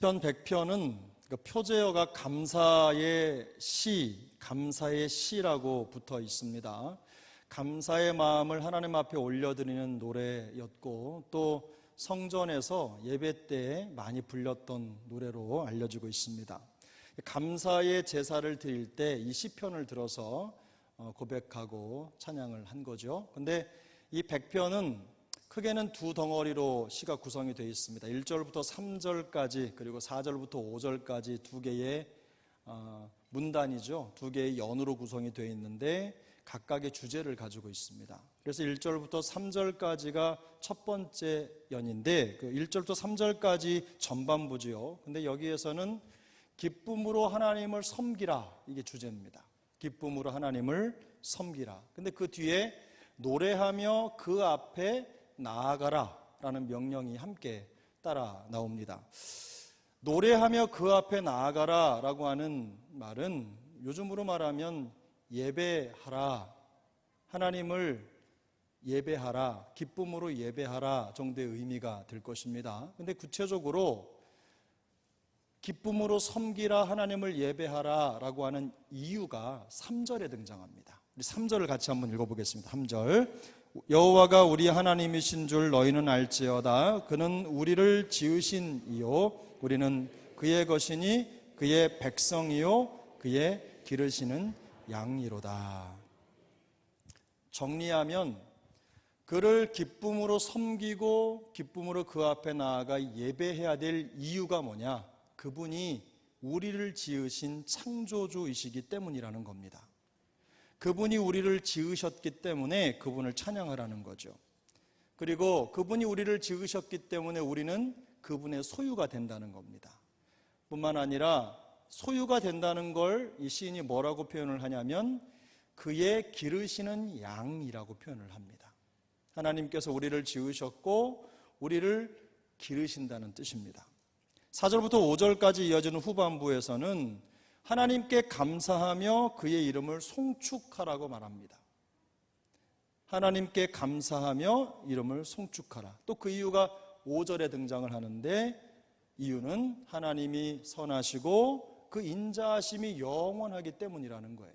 편 100편은 표제어가 감사의 시라고 붙어 있습니다. 감사의 마음을 하나님 앞에 올려드리는 노래였고, 또 성전에서 예배 때 많이 불렸던 노래로 알려지고 있습니다. 감사의 제사를 드릴 때 이 시편을 들어서 고백하고 찬양을 한 거죠. 근데 이 100편은 크게는 두 덩어리로 시가 구성이 되어 있습니다. 1절부터 3절까지 그리고 4절부터 5절까지 두 개의 문단이죠. 두 개의 연으로 구성이 되어 있는데 각각의 주제를 가지고 있습니다. 그래서 1절부터 3절까지가 첫 번째 연인데 그 1절부터 3절까지 전반부지요. 근데 여기에서는 기쁨으로 하나님을 섬기라, 이게 주제입니다. 기쁨으로 하나님을 섬기라. 근데 그 뒤에 노래하며 그 앞에 나아가라 라는 명령이 함께 따라 나옵니다. 노래하며 그 앞에 나아가라 라고 하는 말은 요즘으로 말하면 예배하라, 하나님을 예배하라, 기쁨으로 예배하라 정도의 의미가 될 것입니다. 근데 구체적으로 기쁨으로 섬기라, 하나님을 예배하라 라고 하는 이유가 3절에 등장합니다. 우리 3절을 같이 한번 읽어보겠습니다. 3절. 여호와가 우리 하나님이신 줄 너희는 알지어다. 그는 우리를 지으신 이요 우리는 그의 것이니 그의 백성이요 그의 기르시는 양이로다. 정리하면 그를 기쁨으로 섬기고 기쁨으로 그 앞에 나아가 예배해야 될 이유가 뭐냐? 그분이 우리를 지으신 창조주이시기 때문이라는 겁니다. 그분이 우리를 지으셨기 때문에 그분을 찬양하라는 거죠. 그리고 그분이 우리를 지으셨기 때문에 우리는 그분의 소유가 된다는 겁니다. 뿐만 아니라 소유가 된다는 걸 이 시인이 뭐라고 표현을 하냐면 그의 기르시는 양이라고 표현을 합니다. 하나님께서 우리를 지으셨고 우리를 기르신다는 뜻입니다. 4절부터 5절까지 이어지는 후반부에서는 하나님께 감사하며 그의 이름을 송축하라고 말합니다. 하나님께 감사하며 이름을 송축하라. 또 그 이유가 5절에 등장을 하는데 이유는 하나님이 선하시고 그 인자하심이 영원하기 때문이라는 거예요.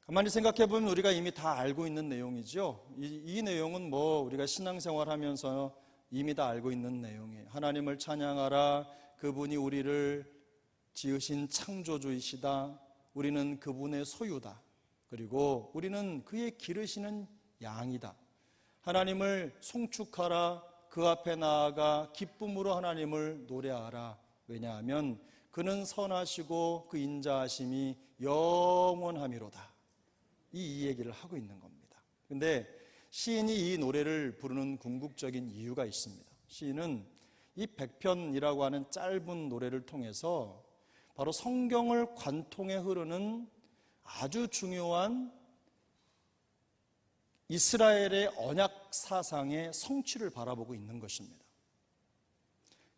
가만히 생각해 보면 우리가 이미 다 알고 있는 내용이죠. 이 내용은 우리가 신앙생활 하면서 이미 다 알고 있는 내용이에요. 하나님을 찬양하라. 그분이 우리를 지으신 창조주이시다. 우리는 그분의 소유다. 그리고 우리는 그의 기르시는 양이다. 하나님을 송축하라. 그 앞에 나아가 기쁨으로 하나님을 노래하라. 왜냐하면 그는 선하시고 그 인자하심이 영원함이로다. 이 얘기를 하고 있는 겁니다. 근데 시인이 이 노래를 부르는 궁극적인 이유가 있습니다. 시인은 이 100편이라고 하는 짧은 노래를 통해서 바로 성경을 관통해 흐르는 아주 중요한 이스라엘의 언약 사상의 성취를 바라보고 있는 것입니다.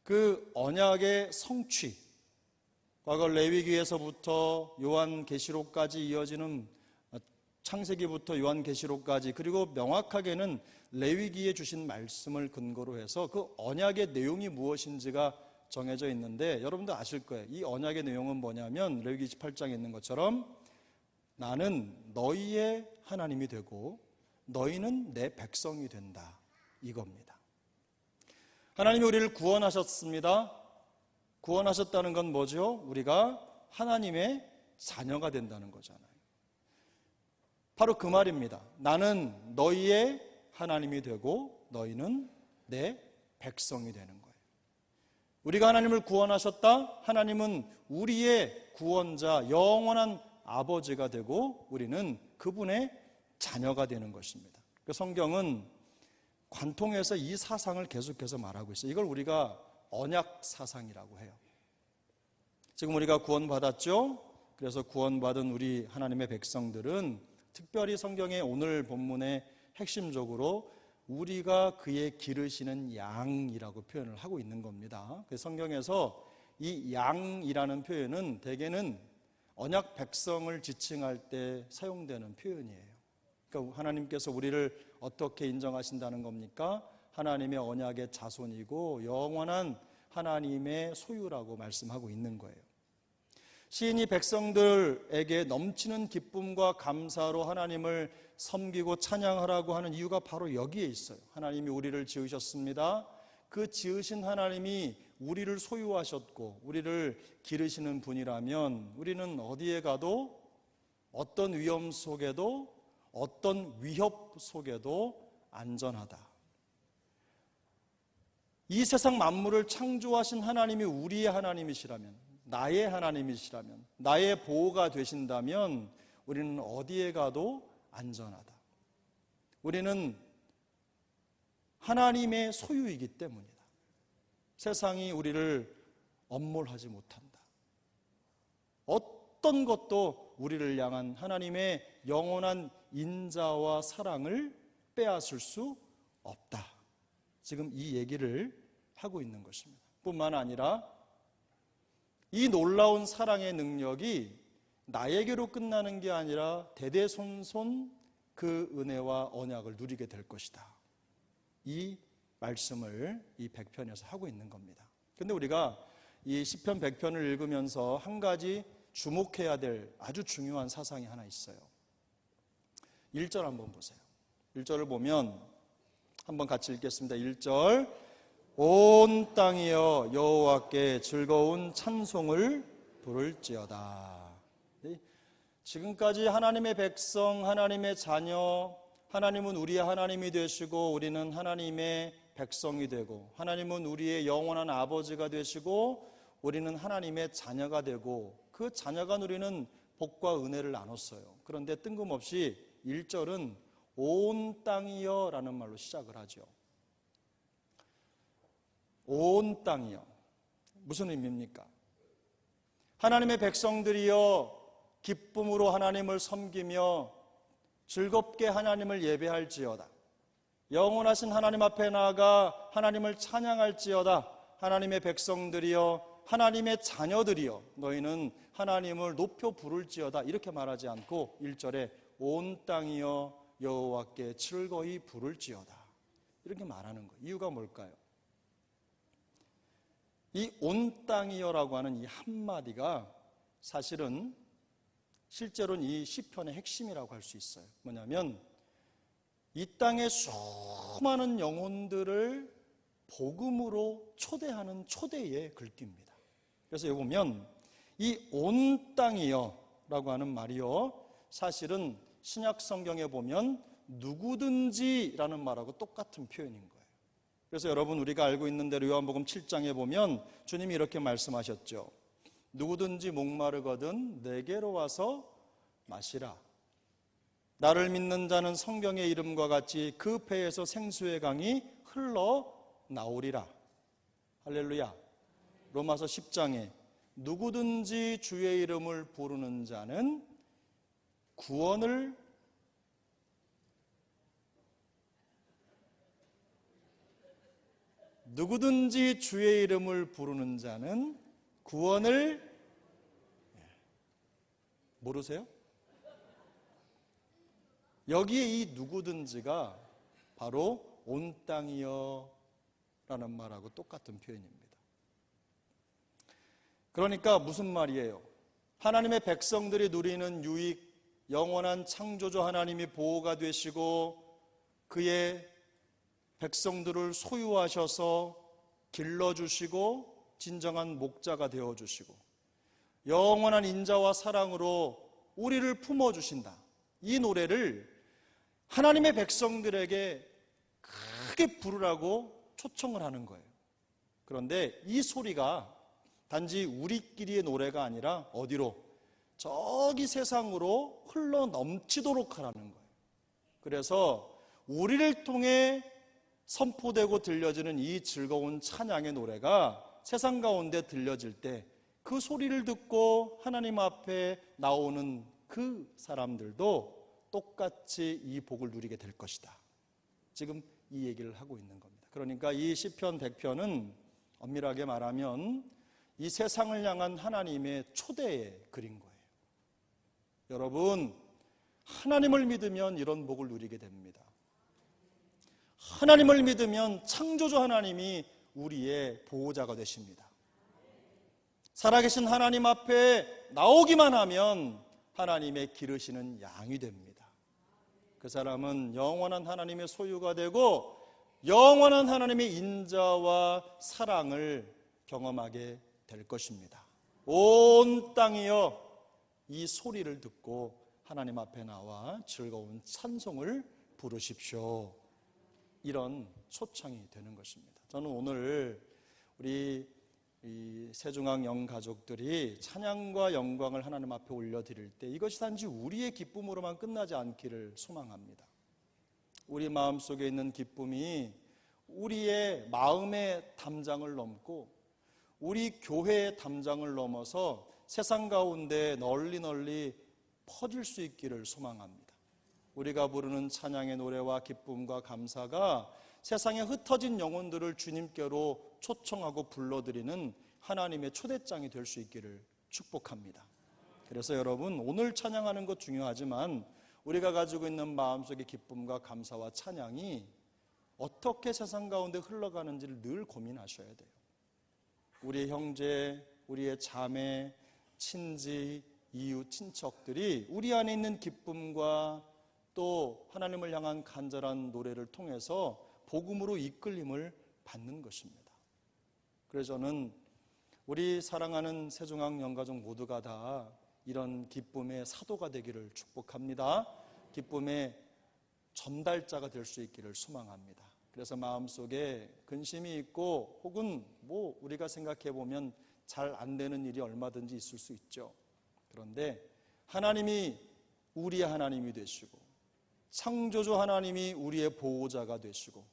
그 언약의 성취, 과거 레위기에서부터 요한계시록까지 이어지는 창세기부터 요한계시록까지, 그리고 명확하게는 레위기에 주신 말씀을 근거로 해서 그 언약의 내용이 무엇인지가 정해져 있는데 여러분도 아실 거예요. 이 언약의 내용은 뭐냐면 레위기 28장에 있는 것처럼 나는 너희의 하나님이 되고 너희는 내 백성이 된다, 이겁니다. 하나님이 우리를 구원하셨습니다. 구원하셨다는 건 뭐죠? 우리가 하나님의 자녀가 된다는 거잖아요. 바로 그 말입니다. 나는 너희의 하나님이 되고 너희는 내 백성이 되는 거예요. 우리가 하나님을 구원하셨다. 하나님은 우리의 구원자, 영원한 아버지가 되고 우리는 그분의 자녀가 되는 것입니다. 그 성경은 관통해서 이 사상을 계속해서 말하고 있어요. 이걸 우리가 언약 사상이라고 해요. 지금 우리가 구원받았죠? 그래서 구원받은 우리 하나님의 백성들은 특별히 성경의 오늘 본문의 핵심적으로 우리가 그의 기르시는 양이라고 표현을 하고 있는 겁니다. 그래서 성경에서 이 양이라는 표현은 대개는 언약 백성을 지칭할 때 사용되는 표현이에요. 그러니까 하나님께서 우리를 어떻게 인정하신다는 겁니까? 하나님의 언약의 자손이고 영원한 하나님의 소유라고 말씀하고 있는 거예요. 시인이 백성들에게 넘치는 기쁨과 감사로 하나님을 섬기고 찬양하라고 하는 이유가 바로 여기에 있어요. 하나님이 우리를 지으셨습니다. 그 지으신 하나님이 우리를 소유하셨고 우리를 기르시는 분이라면 우리는 어디에 가도 어떤 위험 속에도 어떤 위협 속에도 안전하다. 이 세상 만물을 창조하신 하나님이 우리의 하나님이시라면, 나의 하나님이시라면, 나의 보호가 되신다면 우리는 어디에 가도 안전하다. 우리는 하나님의 소유이기 때문이다. 세상이 우리를 엄몰하지 못한다. 어떤 것도 우리를 향한 하나님의 영원한 인자와 사랑을 빼앗을 수 없다. 지금 이 얘기를 하고 있는 것입니다. 뿐만 아니라 이 놀라운 사랑의 능력이 나에게로 끝나는 게 아니라 대대손손 그 은혜와 언약을 누리게 될 것이다. 이 말씀을 이 100편에서 하고 있는 겁니다. 그런데 우리가 이 시편 100편을 읽으면서 한 가지 주목해야 될 아주 중요한 사상이 하나 있어요. 1절 한번 보세요. 1절을 보면 한번 같이 읽겠습니다. 1절, 온 땅이여 여호와께 즐거운 찬송을 부를지어다. 지금까지 하나님의 백성, 하나님의 자녀, 하나님은 우리의 하나님이 되시고 우리는 하나님의 백성이 되고, 하나님은 우리의 영원한 아버지가 되시고 우리는 하나님의 자녀가 되고, 그 자녀가 누리는 복과 은혜를 나눴어요. 그런데 뜬금없이 1절은 온 땅이여 라는 말로 시작을 하죠. 온 땅이여. 무슨 의미입니까? 하나님의 백성들이여 기쁨으로 하나님을 섬기며 즐겁게 하나님을 예배할지어다. 영원하신 하나님 앞에 나아가 하나님을 찬양할지어다. 하나님의 백성들이여, 하나님의 자녀들이여, 너희는 하나님을 높여 부를지어다. 이렇게 말하지 않고 1절에 온 땅이여 여호와께 즐거이 부를지어다. 이렇게 말하는 거예요. 이유가 뭘까요? 이 온 땅이여라고 하는 이 한마디가 사실은 실제로는 이 시편의 핵심이라고 할 수 있어요. 뭐냐면 이 땅의 수많은 영혼들을 복음으로 초대하는 초대의 글귀입니다. 그래서 여기 보면 이 온 땅이여 라고 하는 말이요, 사실은 신약 성경에 보면 누구든지 라는 말하고 똑같은 표현인 거예요. 그래서 여러분, 우리가 알고 있는 대로 요한복음 7장에 보면 주님이 이렇게 말씀하셨죠. 누구든지 목마르거든 내게로 와서 마시라. 나를 믿는 자는 성경의 이름과 같이 그 배에서 생수의 강이 흘러나오리라. 할렐루야. 로마서 10장에 누구든지 주의 이름을 부르는 자는 구원을 누구든지 주의 이름을 부르는 자는 구원을 모르세요? 여기에 이 누구든지가 바로 온 땅이여 라는 말하고 똑같은 표현입니다. 그러니까 무슨 말이에요? 하나님의 백성들이 누리는 유익, 영원한 창조주 하나님이 보호가 되시고 그의 백성들을 소유하셔서 길러주시고 진정한 목자가 되어주시고 영원한 인자와 사랑으로 우리를 품어주신다. 이 노래를 하나님의 백성들에게 크게 부르라고 초청을 하는 거예요. 그런데 이 소리가 단지 우리끼리의 노래가 아니라 어디로? 저기 세상으로 흘러 넘치도록 하라는 거예요. 그래서 우리를 통해 선포되고 들려지는 이 즐거운 찬양의 노래가 세상 가운데 들려질 때 그 소리를 듣고 하나님 앞에 나오는 그 사람들도 똑같이 이 복을 누리게 될 것이다. 지금 이 얘기를 하고 있는 겁니다. 그러니까 이 시편 100편은 엄밀하게 말하면 이 세상을 향한 하나님의 초대의 글인 거예요. 여러분, 하나님을 믿으면 이런 복을 누리게 됩니다. 하나님을 믿으면 창조주 하나님이 우리의 보호자가 되십니다. 살아계신 하나님 앞에 나오기만 하면 하나님의 기르시는 양이 됩니다. 그 사람은 영원한 하나님의 소유가 되고 영원한 하나님의 인자와 사랑을 경험하게 될 것입니다. 온 땅이여 이 소리를 듣고 하나님 앞에 나와 즐거운 찬송을 부르십시오. 이런 초청이 되는 것입니다. 저는 오늘 우리 이 세중앙 영가족들이 찬양과 영광을 하나님 앞에 올려드릴 때 이것이 단지 우리의 기쁨으로만 끝나지 않기를 소망합니다. 우리 마음속에 있는 기쁨이 우리의 마음의 담장을 넘고 우리 교회의 담장을 넘어서 세상 가운데 널리 퍼질 수 있기를 소망합니다. 우리가 부르는 찬양의 노래와 기쁨과 감사가 세상에 흩어진 영혼들을 주님께로 초청하고 불러들이는 하나님의 초대장이 될 수 있기를 축복합니다. 그래서 여러분, 오늘 찬양하는 것 중요하지만 우리가 가지고 있는 마음속의 기쁨과 감사와 찬양이 어떻게 세상 가운데 흘러가는지를 늘 고민하셔야 돼요. 우리의 형제, 우리의 자매, 친지, 이웃, 친척들이 우리 안에 있는 기쁨과 또 하나님을 향한 간절한 노래를 통해서 복음으로 이끌림을 받는 것입니다. 그래서 저는 우리 사랑하는 세중앙 영가족 모두가 다 이런 기쁨의 사도가 되기를 축복합니다. 기쁨의 전달자가 될 수 있기를 소망합니다. 그래서 마음속에 근심이 있고 혹은 우리가 생각해 보면 잘 안 되는 일이 얼마든지 있을 수 있죠. 그런데 하나님이 우리의 하나님이 되시고 창조주 하나님이 우리의 보호자가 되시고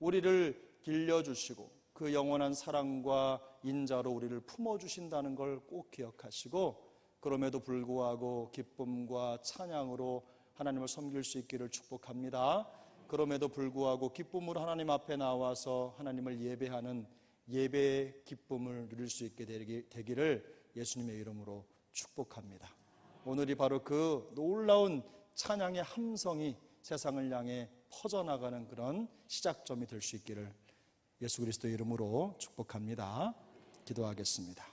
우리를 길려주시고 그 영원한 사랑과 인자로 우리를 품어주신다는 걸 꼭 기억하시고 그럼에도 불구하고 기쁨과 찬양으로 하나님을 섬길 수 있기를 축복합니다. 그럼에도 불구하고 기쁨으로 하나님 앞에 나와서 하나님을 예배하는 예배의 기쁨을 누릴 수 있게 되기를 예수님의 이름으로 축복합니다. 오늘이 바로 그 놀라운 찬양의 함성이 세상을 향해 퍼져나가는 그런 시작점이 될 수 있기를 예수 그리스도의 이름으로 축복합니다. 기도하겠습니다.